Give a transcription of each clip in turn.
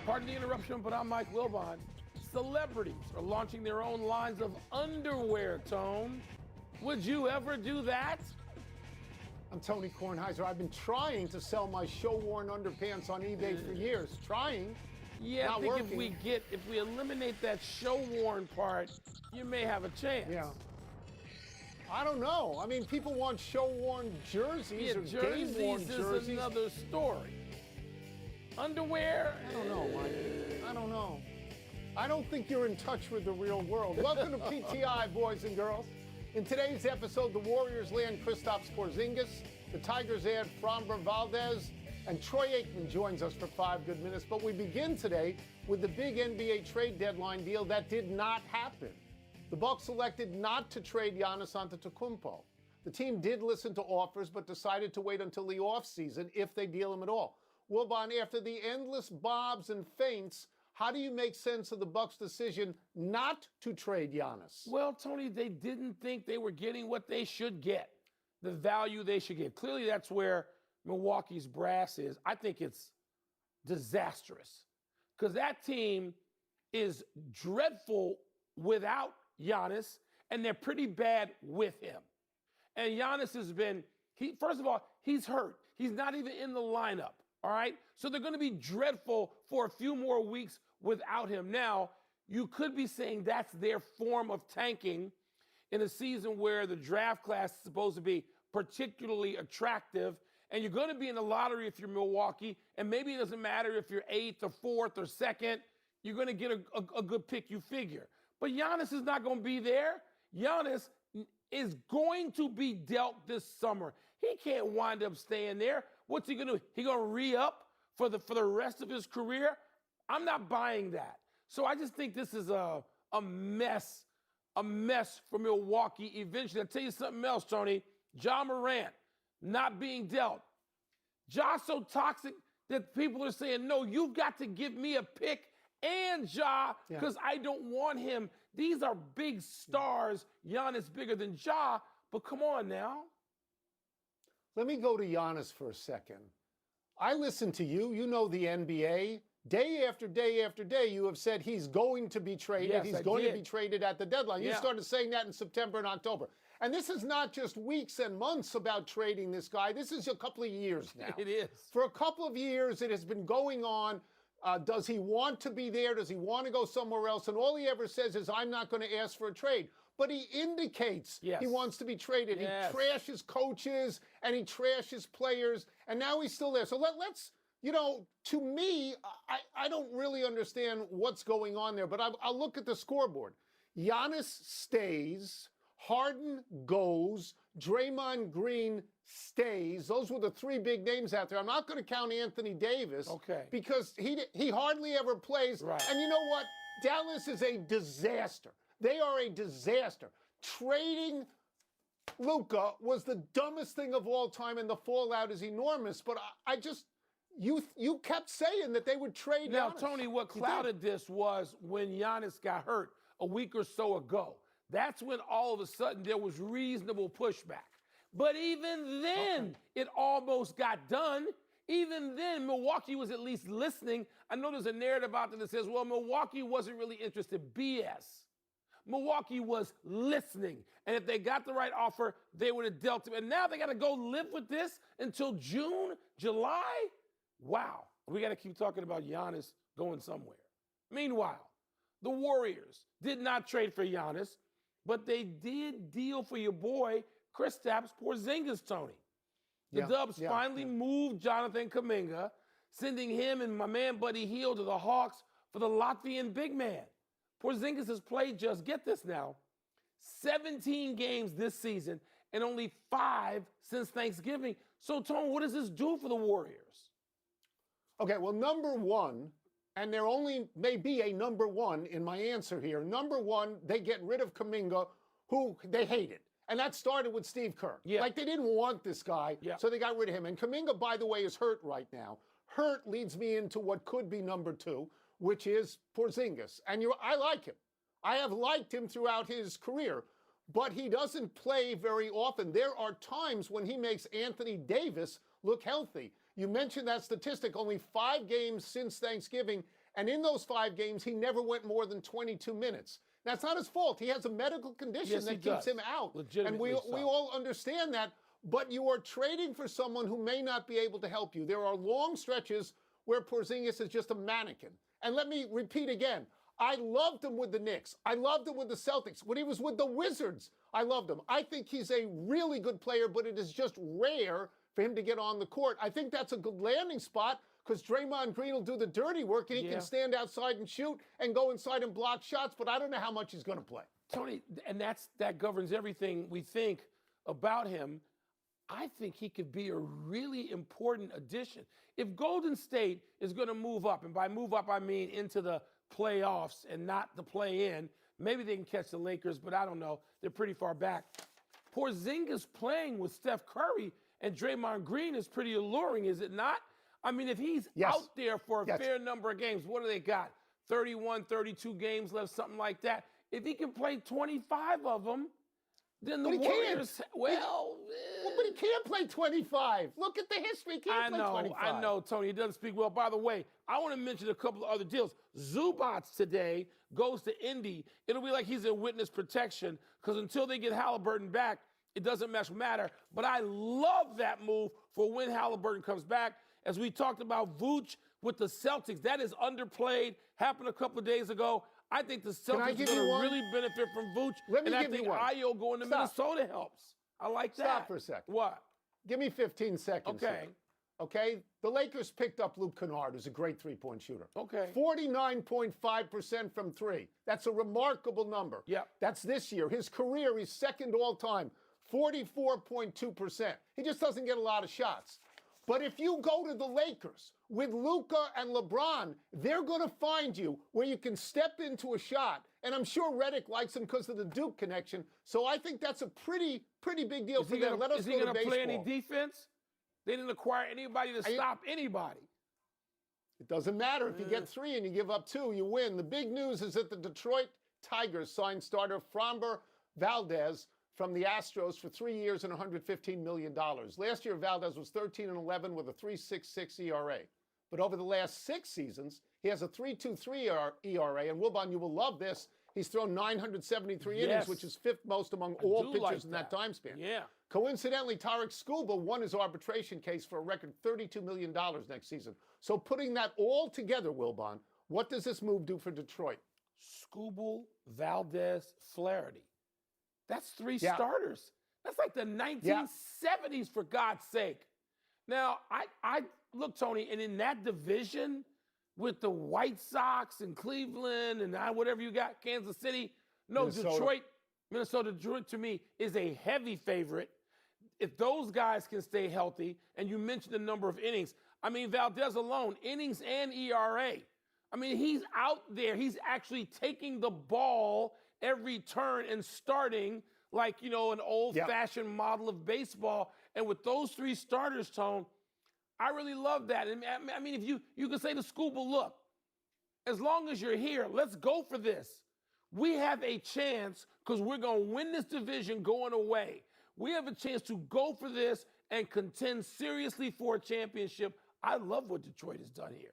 Pardon the interruption, but I'm Mike Wilbon. Celebrities are launching their own lines of underwear, Tone. Would you ever do that? I'm Tony Kornheiser. I've been trying to sell my show-worn underpants on eBay for years. Trying. Yeah, not I think working. if we eliminate that show-worn part, you may have a chance. Yeah. I don't know. I mean, people want show-worn jerseys or game-worn jerseys jerseys. is another story. Underwear? I don't know, Mike. I don't know. I don't think you're in touch with the real world. Welcome to PTI, boys and girls. In today's episode, the Warriors land Kristaps Porzingis, the Tigers add Framber Valdez, and Troy Aikman joins us for 5 good minutes. But we begin today with the big NBA trade deadline deal that did not happen. The Bucks elected not to trade Giannis Antetokounmpo. The team did listen to offers, but decided to wait until the offseason if they deal him at all. Wilbon, after the endless bobs and feints, how do you make sense of the Bucks' decision not to trade Giannis? Well, Tony, they didn't think they were getting what they should get, the value they should get. Clearly, that's where Milwaukee's brass is. I think it's disastrous because that team is dreadful without Giannis, and they're pretty bad with him. And Giannis has been, first of all, he's hurt. He's not even in the lineup, all right? So they're going to be dreadful for a few more weeks without him. Now, you could be saying that's their form of tanking in a season where the draft class is supposed to be particularly attractive, and you're going to be in the lottery if you're Milwaukee, and maybe it doesn't matter if you're 8th or 4th or 2nd, you're going to get a good pick, you figure. But Giannis is not going to be there. Giannis is going to be dealt this summer. He can't wind up staying there. What's he going to do? He going to re-up for the rest of his career? I'm not buying that. So I just think this is a mess for Milwaukee eventually. I'll tell you something else, Tony. Ja Morant not being dealt. Ja's so toxic that people are saying, no, you've got to give me a pick and Ja, because I don't want him. These are big stars. Giannis bigger than Ja, but come on now. Let me go to Giannis for a second. I listen to you. You know the NBA. Day after day after day, you have said he's going to be traded. Yes, he's I going did. to be traded at the deadline. You started saying that in September and October. And this is not just weeks and months about trading this guy. This is a couple of years now. It is. For a couple of years, it has been going on. Does he want to be there? Does he want to go somewhere else? And all he ever says is, I'm not going to ask for a trade. But he indicates he wants to be traded. He trashes coaches and he trashes players. And now he's still there. So let's, to me, I don't really understand what's going on there. But I'll look at the scoreboard. Giannis stays. Harden goes. Draymond Green stays. Those were the 3 big names out there. I'm not going to count Anthony Davis. Okay. Because he hardly ever plays. Right. And you know what? Dallas is a disaster. They are a disaster. Trading Luka was the dumbest thing of all time, and the fallout is enormous. But you kept saying that they would trade Now, Giannis. Tony, what clouded this was when Giannis got hurt a week or so ago. That's when all of a sudden there was reasonable pushback. But even then, it almost got done. Even then, Milwaukee was at least listening. I know there's a narrative out there that says, well, Milwaukee wasn't really interested. BS. Milwaukee was listening. And if they got the right offer, they would have dealt it. And now they got to go live with this until June, July? Wow. We got to keep talking about Giannis going somewhere. Meanwhile, the Warriors did not trade for Giannis, but they did deal for your boy, Kristaps Porzingis, Tony. The Dubs finally moved Jonathan Kuminga, sending him and my man Buddy Hield to the Hawks for the Latvian big man. Porzingis has played just, get this now, 17 games this season and only 5 since Thanksgiving. So, Tony, what does this do for the Warriors? Okay, well, number one, and there only may be a number one in my answer here. Number one, they get rid of Kuminga, who they hated. And that started with Steve Kerr. Like, they didn't want this guy, so they got rid of him. And Kuminga, by the way, is hurt right now. Hurt leads me into what could be number 2, which is Porzingis. And I like him. I have liked him throughout his career. But he doesn't play very often. There are times when he makes Anthony Davis look healthy. You mentioned that statistic, only 5 games since Thanksgiving, And in those 5 games, he never went more than 22 minutes. That's not his fault. He has a medical condition that keeps him out. And we all understand that. But you are trading for someone who may not be able to help you. There are long stretches where Porzingis is just a mannequin. And let me repeat again. I loved him with the Knicks. I loved him with the Celtics. When he was with the Wizards, I loved him. I think he's a really good player, but it is just rare for him to get on the court. I think that's a good landing spot because Draymond Green will do the dirty work and he can stand outside and shoot and go inside and block shots, but I don't know how much he's going to play. Tony, and that governs everything we think about him. I think he could be a really important addition. If Golden State is going to move up, and by move up I mean into the playoffs and not the play-in, maybe they can catch the Lakers, but I don't know. They're pretty far back. Porzingis playing with Steph Curry and Draymond Green is pretty alluring, is it not? I mean, if he's out there for a fair number of games, what do they got? 31, 32 games left, something like that. If he can play 25 of them, then the Warriors, but he can't play 25. Look at the history. He can't play 25. I know, Tony. He doesn't speak well. By the way, I want to mention a couple of other deals. Zubats today goes to Indy. It'll be like he's in witness protection because until they get Halliburton back, it doesn't much matter. But I love that move for when Halliburton comes back. As we talked about Vooch with the Celtics, that is underplayed. Happened a couple of days ago. I think the Celtics are going to really benefit from Vooch. And I think Ayo going to Minnesota helps. I like that. Stop for a second. What? Give me 15 seconds. Okay. Here. Okay? The Lakers picked up Luke Kennard, who's a great three-point shooter. Okay. 49.5% from three. That's a remarkable number. Yep. That's this year. His career, he's second all-time, 44.2%. He just doesn't get a lot of shots. But if you go to the Lakers with Luka and LeBron, they're going to find you where you can step into a shot. And I'm sure Redick likes him because of the Duke connection. So I think that's a pretty big deal for them. Let us go to baseball. Is he going to play any defense? They didn't acquire anybody to stop anybody. It doesn't matter. If you get 3 and you give up 2, you win. The big news is that the Detroit Tigers signed starter Framber Valdez from the Astros for 3 years and $115 million. Last year, Valdez was 13-11 with a 3.66 ERA. But over the last 6 seasons, he has a 3.23 ERA. And Wilbon, you will love this. He's thrown 973 innings, which is 5th most among all pitchers in that time span. Yeah. Coincidentally, Tarek Skubal won his arbitration case for a record $32 million next season. So putting that all together, Wilbon, what does this move do for Detroit? Skubal, Valdez, Flaherty. That's 3 starters. That's like the 1970s, for God's sake. Now, I look, Tony, and in that division with the White Sox and Cleveland and whatever you got, Kansas City, Minnesota, Detroit to me is a heavy favorite. If those guys can stay healthy, and you mentioned the number of innings, I mean, Valdez alone, innings and ERA. I mean, he's out there. He's actually taking the ball every turn and starting like, an old-fashioned model of baseball. And with those 3 starters, Tone, I really love that. And I mean, if you can say to Skubal, look, as long as you're here, let's go for this. We have a chance because we're going to win this division going away. We have a chance to go for this and contend seriously for a championship. I love what Detroit has done here.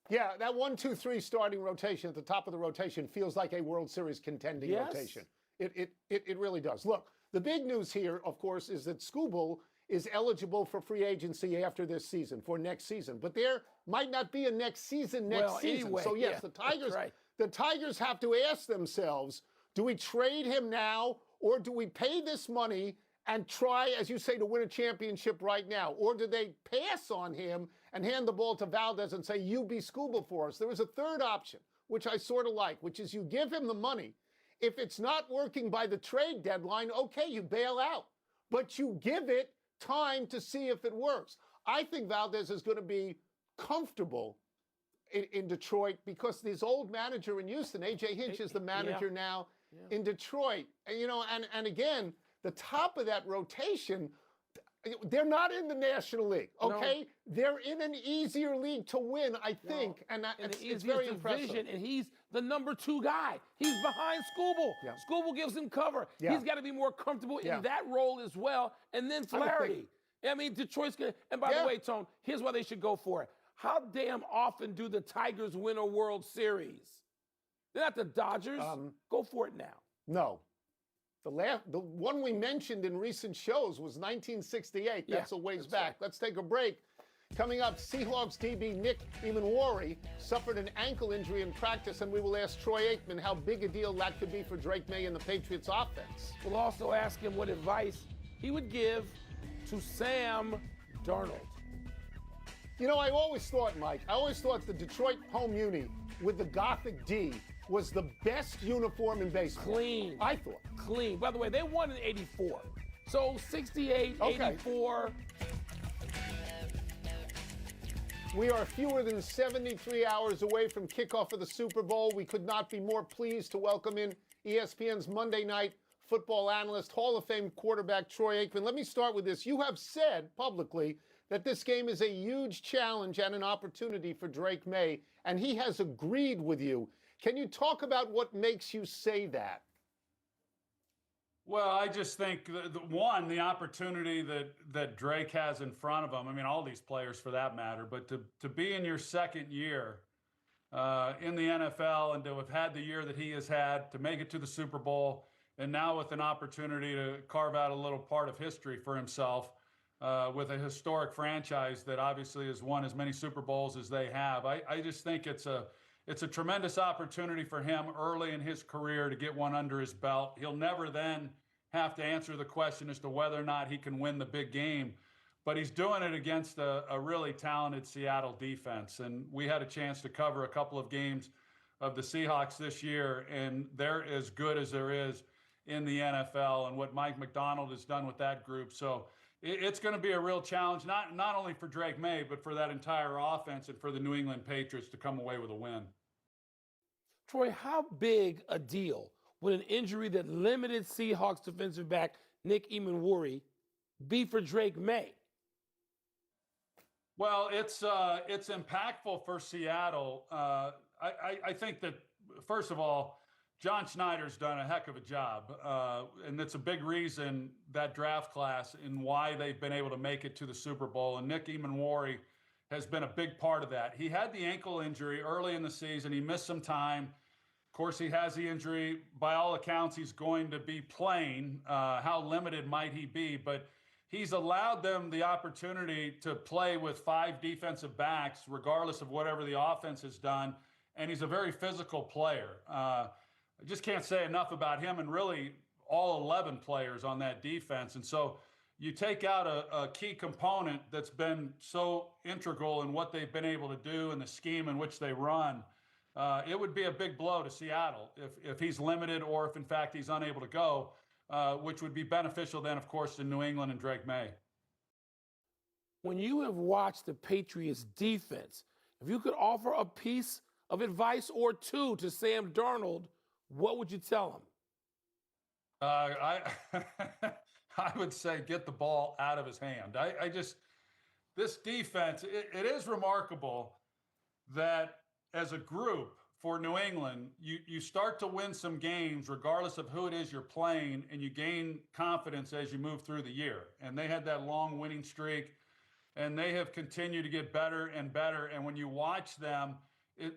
Yeah, that 1-2-3 starting rotation at the top of the rotation feels like a World Series contending rotation. It really does. Look, the big news here, of course, is that Skubal is eligible for free agency after this season, for next season. But there might not be a next season season. Anyway, so, yes, the Tigers have to ask themselves, do we trade him now or do we pay this money and try, as you say, to win a championship right now? Or do they pass on him and hand the ball to Valdez and say, you be Skubal for us? There is a third option, which I sort of like, which is you give him the money. If it's not working by the trade deadline, okay, you bail out. But you give it time to see if it works. I think Valdez is going to be comfortable in Detroit because this old manager in Houston, A.J. Hinch, is the manager now in Detroit. And again, the top of that rotation, they're not in the National League, okay? No. They're in an easier league to win, I think, and it's very impressive. And he's the number 2 guy. He's behind Skubal. Yeah. Skubal gives him cover. Yeah. He's got to be more comfortable in that role as well. And then Flaherty. I mean, Detroit's going to, and by the way, Tone, here's why they should go for it. How damn often do the Tigers win a World Series? They're not the Dodgers. Go for it now. No. The one we mentioned in recent shows was 1968. That's a ways back. Right. Let's take a break. Coming up, Seahawks DB Nick Emanwari suffered an ankle injury in practice, and we will ask Troy Aikman how big a deal that could be for Drake May and the Patriots offense. We'll also ask him what advice he would give to Sam Darnold. You know, I always thought, Mike, the Detroit home uni with the Gothic D was the best uniform in baseball. Clean. I thought. Clean. By the way, they won in 84. So 68, 84. We are fewer than 73 hours away from kickoff of the Super Bowl. We could not be more pleased to welcome in ESPN's Monday Night Football analyst, Hall of Fame quarterback Troy Aikman. Let me start with this. You have said publicly that this game is a huge challenge and an opportunity for Drake May, and he has agreed with you. Can you talk about what makes you say that? Well, I just think, the opportunity that Drake has in front of him, I mean, all these players for that matter, but to be in your second year in the NFL and to have had the year that he has had, to make it to the Super Bowl, and now with an opportunity to carve out a little part of history for himself with a historic franchise that obviously has won as many Super Bowls as they have. I just think it's a tremendous opportunity for him early in his career to get one under his belt. He'll never then have to answer the question as to whether or not he can win the big game, but he's doing it against a really talented Seattle defense. And we had a chance to cover a couple of games of the Seahawks this year, and they're as good as there is in the NFL, and what Mike McDonald has done with that group. So it's going to be a real challenge, not only for Drake May, but for that entire offense and for the New England Patriots to come away with a win. Troy, how big a deal would an injury that limited Seahawks defensive back Nick Emanwari be for Drake May? Well, it's impactful for Seattle. I think that, first of all, John Schneider's done a heck of a job, and it's a big reason, that draft class, and why they've been able to make it to the Super Bowl. And Nick Emanwari has been a big part of that. He had the ankle injury early in the season. He missed some time. Of course, he has the injury. By all accounts, he's going to be playing. How limited might he be? But he's allowed them the opportunity to play with 5 defensive backs, regardless of whatever the offense has done. And he's a very physical player. I just can't say enough about him, and really all 11 players on that defense. And so you take out a key component that's been so integral in what they've been able to do and the scheme in which they run. It would be a big blow to Seattle if he's limited, or if in fact he's unable to go, which would be beneficial then, of course, to New England and Drake May. When you have watched the Patriots defense, if you could offer a piece of advice or two to Sam Darnold, what would you tell him? I would say get the ball out of his hand. This defense, it is remarkable that as a group for New England, you start to win some games regardless of who it is you're playing, and you gain confidence as you move through the year. And they had that long winning streak, and they have continued to get better and better. And when you watch them,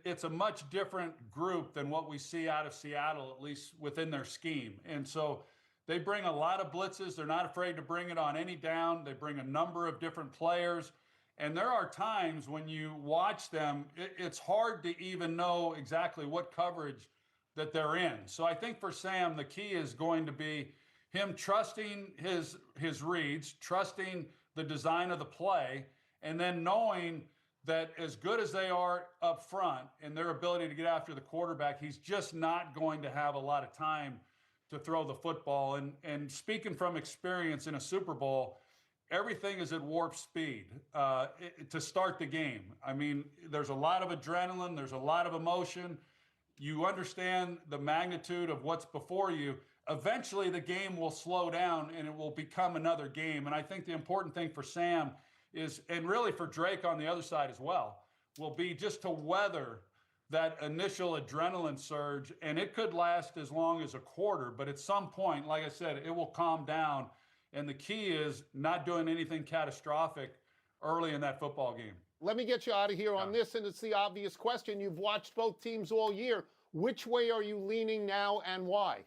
it's a much different group than what we see out of Seattle, at least within their scheme. And so they bring a lot of blitzes. They're not afraid to bring it on any down. They bring a number of different players. And there are times when you watch them, it's hard to even know exactly what coverage that they're in. So I think for Sam, the key is going to be him trusting his reads, trusting the design of the play, and then knowing that as good as they are up front and their ability to get after the quarterback, he's just not going to have a lot of time to throw the football. And speaking from experience in a Super Bowl, everything is at warp speed to start the game. I mean, there's a lot of adrenaline, there's a lot of emotion. You understand the magnitude of what's before you. Eventually, the game will slow down and it will become another game. And I think the important thing for Sam is, and really for Drake on the other side as well, will be just to weather that initial adrenaline surge. And it could last as long as a quarter, but at some point, like I said, it will calm down. And the key is not doing anything catastrophic early in that football game. Let me get you out of here on this, and it's the obvious question. You've watched both teams all year. Which way are you leaning now, and why?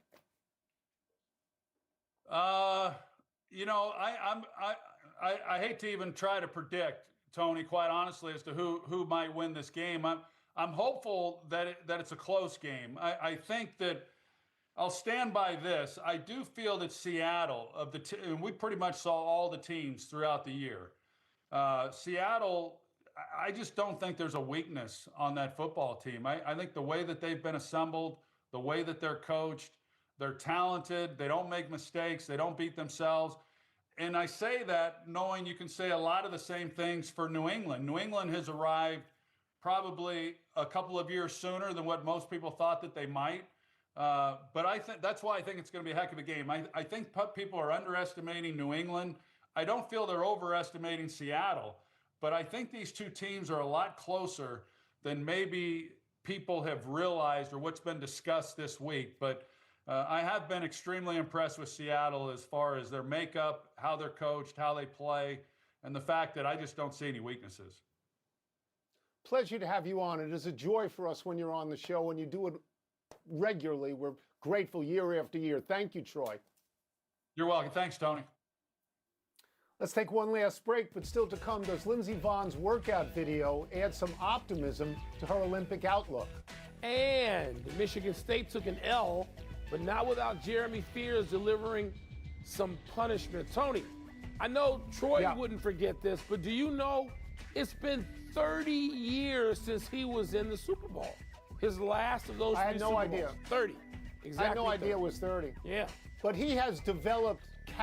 You know, I hate to even try to predict, Tony, quite honestly, as to who might win this game. I'm hopeful that it's a close game. I think that I'll stand by this. I do feel that Seattle, and we pretty much saw all the teams throughout the year. Seattle, I just don't think there's a weakness on that football team. I think the way that they've been assembled, the way that they're coached, they're talented. They don't make mistakes. They don't beat themselves. And I say that knowing you can say a lot of the same things for New England. New England has arrived probably a couple of years sooner than what most people thought that they might. But I think that's why I think it's going to be a heck of a game. I think people are underestimating New England. I don't feel they're overestimating Seattle, but I think these two teams are a lot closer than maybe people have realized or what's been discussed this week. But I have been extremely impressed with Seattle as far as their makeup, how they're coached, how they play, and the fact that I just don't see any weaknesses. Pleasure to have you on. It is a joy for us when you're on the show, and you do it regularly. We're grateful year after year. Thank you, Troy. You're welcome. Thanks, Tony. Let's take one last break, but still to come, does Lindsey Vohn's workout video add some optimism to her Olympic outlook? And Michigan State took an L, but not without Jeremy Fears delivering some punishment. Tony, I know Troy wouldn't forget this, but do you know it's been 30 years since he was in the Super Bowl? His last of those I had no Super idea. Bowls. 30. Exactly. I had no idea it was 30. Yeah. But he has developed